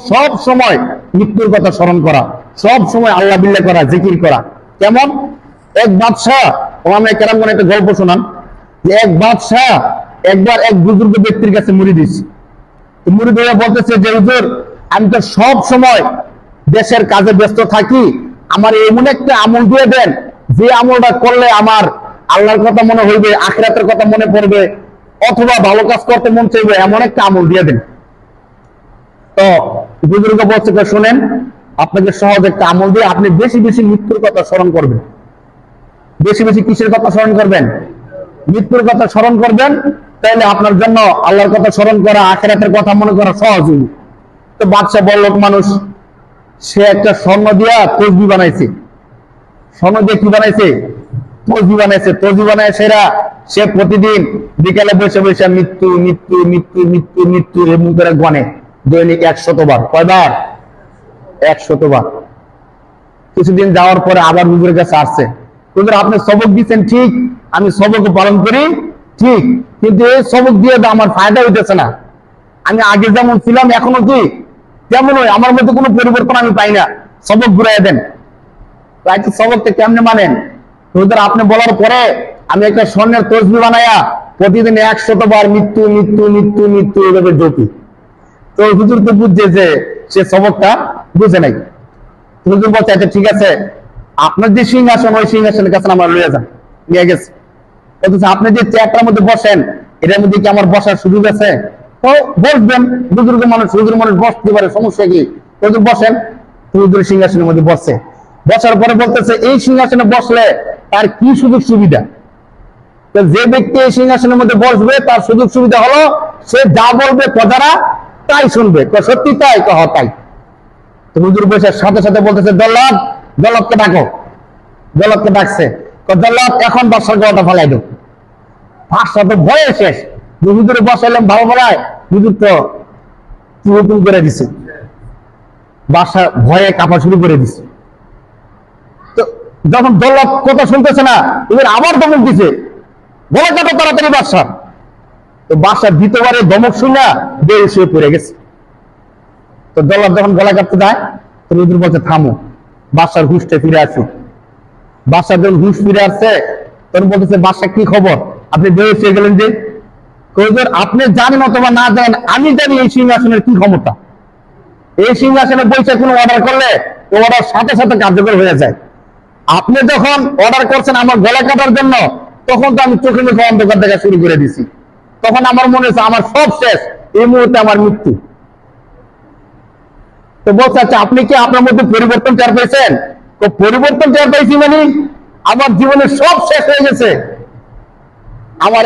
সব সময় মৃত্যুর কথা স্মরণ করা, সব সময় আল্লাহ বিল্লাহ করা, জিকির করা। কেমন? এক বাদশাহ, ওলামায়ে কেরাম একটা গল্প শোনান যে এক বাদশাহ একবার এক বুজুর্গ ব্যক্তির কাছে মুরিদ দিয়েছে। মুরিদ হয়ে বলতেছে যে হুজুর, আমি তো সব সময় দেশের কাজে ব্যস্ত থাকি, আমার এমন একটা আমল দিয়ে দেন যে আমলটা করলে আমার আল্লাহর কথা মনে হইবে, আখিরাতের কথা মনে পড়বে, অথবা ভালো কাজ করতে মন চাইবে, এমন একটা আমল দিয়ে দেন। তো বুজুর্গ বলছে, শোনেন, আপনাকে সহজ একটা আমল দিয়ে আপনি বেশি বেশি মৃত্যুর কথা স্মরণ করবেন। বেশি বেশি কিসের কথা স্মরণ করবেন? মৃত্যুর কথা স্মরণ করবেন, তাহলে আপনার জন্য আল্লাহর কথা স্মরণ করা, আখিরাতের কথা মনে করা সহজ হইবে। তো বাদশাহ বড়লোক মানুষ, সে একটা স্বর্ণ দিয়া তসবিহ বানাইছে। স্বর্ণ দিয়ে কি বানাইছে? তসবিহ বানাইছে। তসবিহ বানায় সে প্রতিদিন বিকালে বসে বসে মৃত্যু মৃত্যু মৃত্যু মৃত্যু মৃত্যু এমন করে গণে, দৈনিক 100 বার। কয়বার? 100 বার। কিছুদিন যাওয়ার পরে আবার হুজুরের কাছে আসছে, হুজুর আপনি সবক দিচ্ছেন ঠিক, আমি সবক পালন করি ঠিক, কিন্তু এই সবক দিয়ে তো আমার ফায়দা হইতেছে না। আমি আগে যেমন ছিলাম এখনো কি তেমনই, আমার মধ্যে কোনো পরিবর্তন আমি পাই না, সবক ঘুরাই দেন। সবকটা কেমনে মানেন? হুজুর আপনি বলার পরে আমি একটা স্বর্ণের তসবিহ বানায়া প্রতিদিন 100 বার মৃত্যু মৃত্যু মৃত্যু মৃত্যু এভাবে জপি। তো হুজুর তো বুঝছে যে সে সবকটা বুঝে নাই। হুজুর বলছে, আচ্ছা ঠিক আছে, আপনার যে সিংহাসন, ওই সিংহাসনের কাছে আমার লইয়া যান। নিয়ে গেছে। অথচ আপনি যে চেয়ারটার মধ্যে বসেন, এটার মধ্যে কি আমার বসার সুযোগ আছে? তো বসবেন, বুজুর্গ মানুষ, হুজুর মানুষ বসতে পারে, সমস্যা কি? হুজুর বসেন। হুজুর সিংহাসনের মধ্যে বসছে। বসার পরে বলতেছে, এই সিংহাসনে বসলে তার কি সুযোগ সুবিধা? যে ব্যক্তি এই সিংহাসনের মধ্যে বসবে তার সুযোগ সুবিধা হলো সে যা বলবে প্রজারা তাই শুনবে। সত্যি তাই? তাই। তো হুজুর বসে সাথে সাথে বলতেছে, জল্লাদ, জল্লাদকে ডাকো। জল্লাদকে ডাকছে। জল্লাদ, এখন বাদশার গলাটা ফালাই দাও। বাদশা তো ভয়ে শেষ। হুজুরে বসাইলাম ভালো বলায়, হুজুর তো হুকুম করে দিছে। বাদশা ভয়ে কাঁপা শুরু করে দিছে। তো যখন জল্লাদ কথা শুনতেছে না, হুজুর আবার ধমক দিছে, গলা কাটো তাড়াতাড়ি বাদশা। তো বাদশা দ্বিতীয়বারে ধমক শুনে বেয়ে শুয়ে পড়ে গেছে। তো জল্লাদ যখন গলা কাটতে যায়, তো হুজুর বলছে, থামো, বাদশার হুঁশটা ফিরে আসুক। বাদশা যখন হুঁশ ফিরে আসছে, তখন বলতেছে, বাদশা কি খবর, আপনি বেয়ে শুয়ে গেলেন যে? হুজুর আপনি জানেন অথবা না জানেন, আমি জানি এই সিংহাসনের কি ক্ষমতা। এই সিংহাসনে বসে কোনো অর্ডার করলে ও অর্ডার সাথে সাথে কার্যকর হয়ে যায়। আপনি যখন অর্ডার করছেন আমার গলা কাটার জন্য, তখন তো আমি চোখে মুখে অন্ধকার দেখা শুরু করে দিছি। তখন আমার মনে হচ্ছে আমার সব শেষ, এই মুহূর্তে আমার মৃত্যু। তো বলছে, আচ্ছা আপনি কি আপনার মধ্যে পরিবর্তন টের পেয়েছেন? তো পরিবর্তন টের পেয়েছি মানে আমার জীবনে সব শেষ হয়ে গেছে। আমার